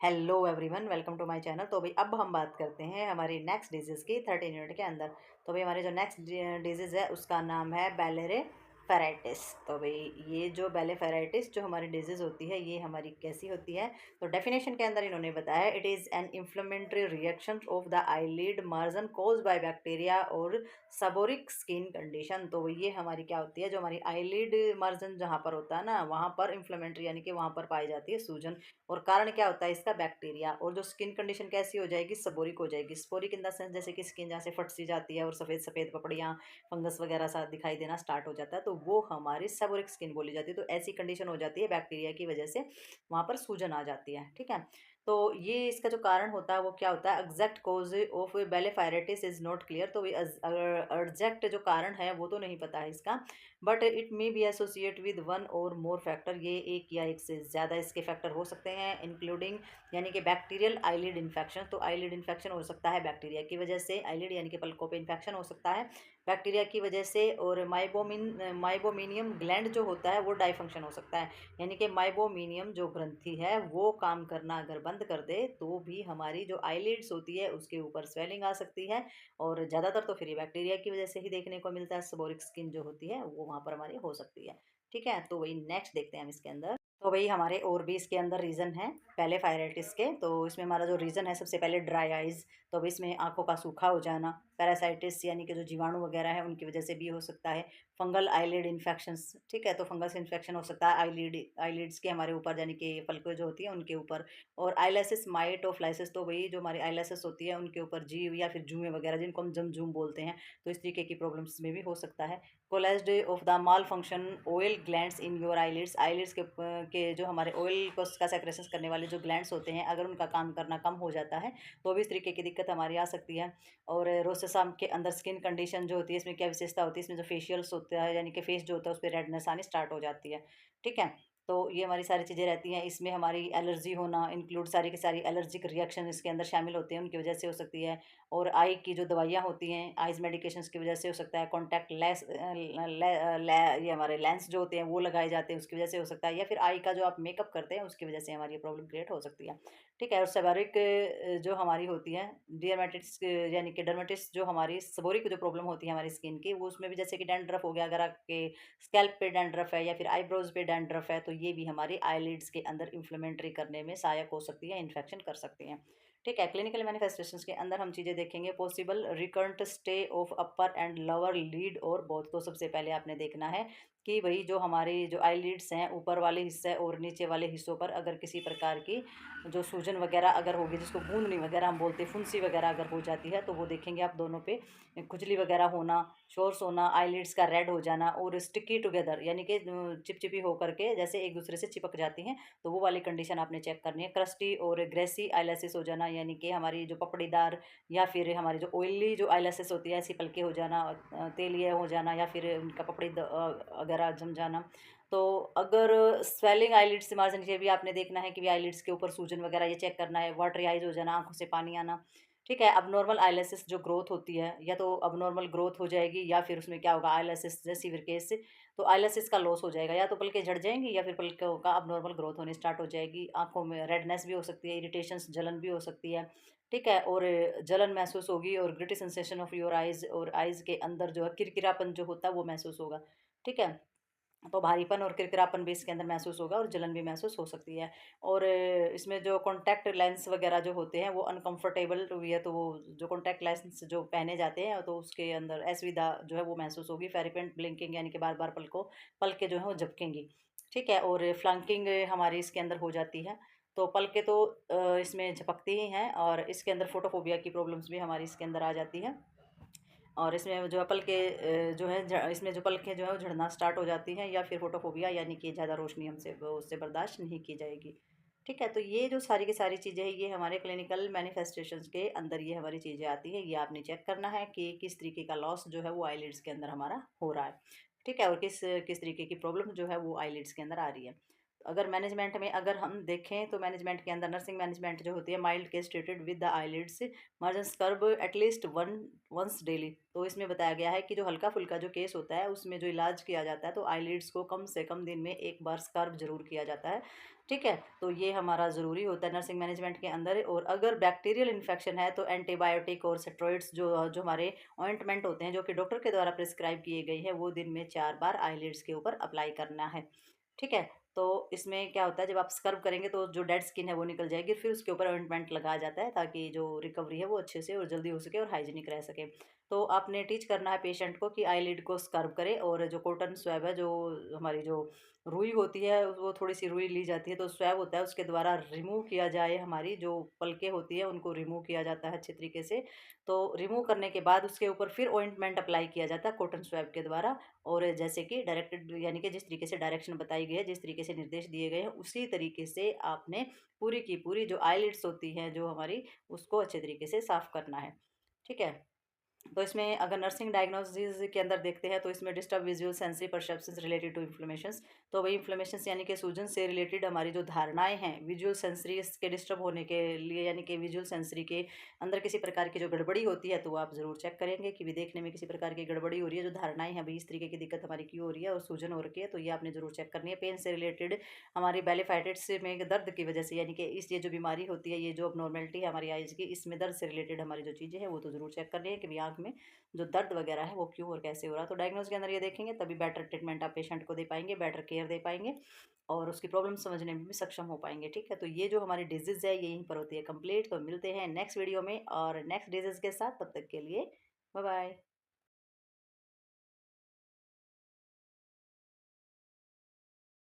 Hello everyone, welcome to my channel. तो भाई अब हम बात करते हैं हमारी नेक्स्ट डिजीज़ की 13 यूनिट के अंदर। तो भाई हमारे जो नेक्स्ट डिजीज़ है उसका नाम है बेलेरे फेराइटिस। तो भाई ये जो बेले फेराइटिस जो हमारी डिजीज़ होती है ये हमारी कैसी होती है। तो डेफिनेशन के अंदर इन्होंने बताया it is an inflammatory reaction of the eyelid margin cause by bacteria और सबोरिक स्किन कंडीशन। तो ये हमारी क्या होती है, जो हमारी आईलिड मार्जन जहाँ पर होता है ना वहाँ पर इन्फ्लेमेटरी यानी कि वहाँ पर पाई जाती है सूजन। और कारण क्या होता है इसका, बैक्टीरिया। और जो स्किन कंडीशन कैसी हो जाएगी, सबोरिक हो जाएगी। स्पोरिक इन द सेंस जैसे कि स्किन जहाँ से फट सी जाती है और सफ़ेद सफ़ेद पपड़ियाँ फंगस वगैरह सा दिखाई देना स्टार्ट हो जाता है, तो वो हमारी सबोरिक स्किन बोली जाती है। तो ऐसी कंडीशन हो जाती है बैक्टीरिया की वजह से, वहाँ पर सूजन आ जाती है। ठीक है, तो ये इसका जो कारण होता है वो क्या होता है, exact cause of blepharitis is not clear. तो एग्जैक्ट जो कारण है वो तो नहीं पता है इसका, but it may be associate with one or more factor. ये एक या एक से ज़्यादा इसके फैक्टर हो सकते हैं, इंक्लूडिंग यानी कि बैक्टीरियल आईलिड इन्फेक्शन। तो आईलिड इन्फेक्शन हो सकता है बैक्टीरिया की वजह से, आईलिड यानी कि पलकों पे इन्फेक्शन हो सकता है बैक्टीरिया की वजह से। और माइबोमीनियम ग्लैंड जो होता है वो डाइफंक्शन हो सकता है, यानी कि माइबोमीनियम जो ग्रंथि है वो काम करना अगर बंद कर दे तो भी हमारी जो आईलिड्स होती है उसके ऊपर स्वेलिंग आ सकती है। और ज़्यादातर तो फिर ये बैक्टीरिया की वजह से ही देखने को मिलता है, सबोरिक स्किन जो होती है वो वहाँ पर हमारी हो सकती है। ठीक है, तो वही नेक्स्ट देखते हैं हम इसके अंदर। तो भाई हमारे और भी इसके अंदर रीज़न है पहले फायराइटिस के। तो इसमें हमारा जो रीज़न है सबसे पहले ड्राई आइज़। तो अब इसमें आंखों का सूखा हो जाना, पैरासाइटिस यानी कि जो जीवाणु वगैरह है उनकी वजह से भी हो सकता है। फंगल आईलिड इन्फेक्शंस, ठीक है, तो फंगस इन्फेक्शन हो सकता है आईलिड्स के हमारे ऊपर, यानी कि पलकें जो होती हैं उनके ऊपर। और आईलेसिस माइट ऑफ लाइसिस, तो वही जो हमारी आईलेसिस होती है उनके ऊपर जीव या फिर जुएँ वगैरह जिनको हम जमजूम बोलते हैं, तो इस तरीके की प्रॉब्लम्स में भी हो सकता है। कोलेस्ड of the malfunction oil glands in your eyelids, eyelids के जो हमारे ऑयल को का सेक्रेशंस करने वाले जो ग्लैंड्स होते हैं अगर उनका काम करना कम हो जाता है तो भी इस तरीके की दिक्कत हमारी आ सकती है। और रोसेसा के अंदर स्किन कंडीशन जो होती है इसमें क्या विशेषता होती है, इसमें जो फेशियल्स होता है यानी कि फेस जो होता है उस पर रेडनेस आनी स्टार्ट हो जाती है। ठीक है, तो ये हमारी सारी चीज़ें रहती हैं। इसमें हमारी एलर्जी होना इंक्लूड, सारी की सारी एलर्जिक रिएक्शन इसके अंदर शामिल होते हैं, उनकी वजह से हो सकती है। और आई की जो दवाइयाँ होती हैं आइज़ मेडिकेशंस की वजह से हो सकता है। कॉन्टैक्ट लेस ये हमारे लेंस जो होते हैं वो लगाए जाते हैं उसकी वजह से हो सकता है, या फिर आई का जो आप मेकअप करते हैं उसकी वजह से हमारी ये प्रॉब्लम क्रिएट हो सकती है। ठीक है, और सेबोरिक जो हमारी होती है डियरमेटिस यानी कि डर्मेटिस, जो हमारी सबोरिक जो प्रॉब्लम होती है हमारी स्किन की, वो उसमें भी जैसे कि डैंड्रफ हो गया, अगर आपके स्कैल्प पे डैंड्रफ है या फिर आईब्रोज पे डैंड्रफ है तो ये भी हमारी आईलिड्स के अंदर इन्फ्लेमेटरी करने में सहायक हो सकती है, इन्फेक्शन कर सकती हैं। ठीक है, क्लिनिकल मैनिफेस्टेशंस के अंदर हम चीज़ें देखेंगे। Possible recurrent stay of upper and lower lead और बोथ। तो सबसे पहले आपने देखना है कि वही जो हमारी जो आईलिड्स हैं ऊपर वाले हिस्से और नीचे वाले हिस्सों पर अगर किसी प्रकार की जो सूजन वगैरह अगर होगी, जिसको गूंदनी वगैरह हम बोलते हैं, फुंसी वगैरह अगर हो जाती है तो वो देखेंगे आप दोनों पे। खुजली वगैरह होना, शोर्स होना, आईलिड्स का रेड हो जाना और स्टिकी टुगेदर यानी कि चिपचिपी होकर के जैसे एक दूसरे से चिपक जाती हैं, तो वो वाली कंडीशन आपने चेक करनी है। क्रस्टी और ग्रेसी आईलेसिस हो जाना, यानी कि हमारी जो पपड़ीदार या फिर हमारी जो ऑयली जो आईलेसिस होती है ऐसी पलके हो जाना, तेलिए हो जाना या फिर उनका वगैरह जम जाना। तो अगर स्वेलिंग आईलिड्स से मार्जिन, ये भी आपने देखना है कि आईलिड्स के ऊपर सूजन वगैरह ये चेक करना है। वाटरी आइज हो जाना, आंखों से पानी आना। ठीक है, अबनॉर्मल आईलेसिस जो ग्रोथ होती है, या तो अबनॉर्मल ग्रोथ हो जाएगी या फिर उसमें क्या होगा, आईलेसिस जैसी केस से तो आईलेसिस का लॉस हो जाएगा, या तो पलकें झड़ जाएंगी या फिर पलकों का अबनॉर्मल ग्रोथ होनी स्टार्ट हो जाएगी। आंखों में रेडनेस भी हो सकती है, इरिटेशंस जलन भी हो सकती है। ठीक है, और जलन महसूस होगी और gritty sensation of your eyes, और आइज के अंदर जो है किरकिरापन जो होता है वो महसूस होगा। ठीक है, तो भारीपन और किरकिरापन भी इसके अंदर महसूस होगा और जलन भी महसूस हो सकती है। और इसमें जो कॉन्टैक्ट लेंस वगैरह जो होते हैं वो अनकंफर्टेबल हुई है, तो वो जो कॉन्टैक्ट लेंस जो पहने जाते हैं तो उसके अंदर असुविधा जो है वो महसूस होगी। फेरिपेंट ब्लिंकिंग यानी कि बार बार पलके जो है वो झपकेंगी। ठीक है, और फ्लैंकिंग हमारी इसके अंदर हो जाती है। तो पलके तो इसमें झपकती ही हैं, और इसके अंदर फोटोफोबिया की प्रॉब्लम्स भी हमारी इसके अंदर आ जाती है। और इसमें जो है पलके जो है इसमें जो पलकें जो है वो झड़ना स्टार्ट हो जाती हैं, या फिर फोटोफोबिया यानी कि ज़्यादा रोशनी हमसे उससे बर्दाश्त नहीं की जाएगी। ठीक है, तो ये जो सारी की सारी चीज़ें हैं ये हमारे क्लिनिकल मैनिफेस्टेशंस के अंदर ये हमारी चीज़ें आती हैं। ये आपने चेक करना है कि किस तरीके का लॉस जो है वो आईलिड्स के अंदर हमारा हो रहा है। ठीक है, और किस किस तरीके की प्रॉब्लम जो है वो आईलिड्स के अंदर आ रही है। अगर मैनेजमेंट में अगर हम देखें तो मैनेजमेंट के अंदर नर्सिंग मैनेजमेंट जो होती है, mild case treated with the eyelids margin curve at least once daily. तो इसमें बताया गया है कि जो हल्का फुल्का जो केस होता है उसमें जो इलाज किया जाता है तो आईलिड्स को कम से कम दिन में एक बार स्कर्व जरूर किया जाता है। ठीक है, तो ये हमारा ज़रूरी होता है नर्सिंग मैनेजमेंट के अंदर। और अगर बैक्टीरियल इन्फेक्शन है तो एंटीबायोटिक और स्टेरॉइड्स जो जो हमारे ऑइंटमेंट होते हैं जो कि डॉक्टर के द्वारा प्रिस्क्राइब किए गए हैं, वो दिन में 4 बार आईलिड्स के ऊपर अप्लाई करना है। ठीक है, तो इसमें क्या होता है, जब आप स्क्रब करेंगे तो जो डेड स्किन है वो निकल जाएगी, फिर उसके ऊपर ऑइंटमेंट लगाया जाता है ताकि जो रिकवरी है वो अच्छे से और जल्दी हो सके और हाइजीनिक रह सके। तो आपने टीच करना है पेशेंट को कि आईलिड को स्क्रब करे, और जो कॉटन स्वैब है, जो हमारी जो रुई होती है वो थोड़ी सी रुई ली जाती है, तो स्वैब होता है उसके द्वारा रिमूव किया जाए, हमारी जो पलके होती है उनको रिमूव किया जाता है अच्छे तरीके से। तो रिमूव करने के बाद उसके ऊपर फिर ऑइंटमेंट अप्लाई किया जाता है कॉटन स्वैब के द्वारा। और जैसे कि डायरेक्टेड, यानी कि जिस तरीके से डायरेक्शन बताई गई है, जिस तरीके से निर्देश दिए गए हैं, उसी तरीके से आपने पूरी की पूरी जो आईलिड्स होती हैं जो हमारी, उसको अच्छे तरीके से साफ करना है। ठीक है, तो इसमें अगर नर्सिंग डायग्नोसिस के अंदर देखते हैं तो इसमें disturb visual sensory perceptions related to inflammations. तो वही इन्फ्लेमेशंस यानी कि सूजन से रिलेटेड हमारी जो धारणाएं हैं विजुअल सेंसरी के डिस्टर्ब होने के लिए, यानी कि विजुअल सेंसरी के अंदर किसी प्रकार की जो गड़बड़ी होती है तो आप ज़रूर चेक करेंगे कि भी देखने में किसी प्रकार की गड़बड़ी हो रही है, जो धारणाएं हैं भाई इस तरीके की दिक्कत हमारी क्यों हो रही है और सूजन हो रही है, तो ये आपने ज़रूर चेक करनी है। पेन से रिलेटेड हमारी बेलिफाइटिस में दर्द की वजह से, यानी कि इस ये जो बीमारी होती है, ये जो अबनॉर्मेलिटी है हमारी आइज़ की, इसमें दर्द से रिलेटेड हमारी जो चीज़ें हैं वो तो ज़रूर चेक करनी है कि भी आँख में जो दर्द वगैरह है वो क्यों और कैसे हो रहा है। तो डायग्नोज के अंदर ये देखेंगे तभी बेटर ट्रीटमेंट आप पेशेंट को दे पाएंगे, बेटर केयर दे पाएंगे और उसकी प्रॉब्लम समझने में भी सक्षम हो पाएंगे। ठीक है, तो ये जो हमारी डिजीज़ है ये यहीं पर होती है कंप्लीट। तो मिलते हैं नेक्स्ट वीडियो में और नेक्स्ट डिजीज़ के साथ, तब तक के लिए बाय बाय।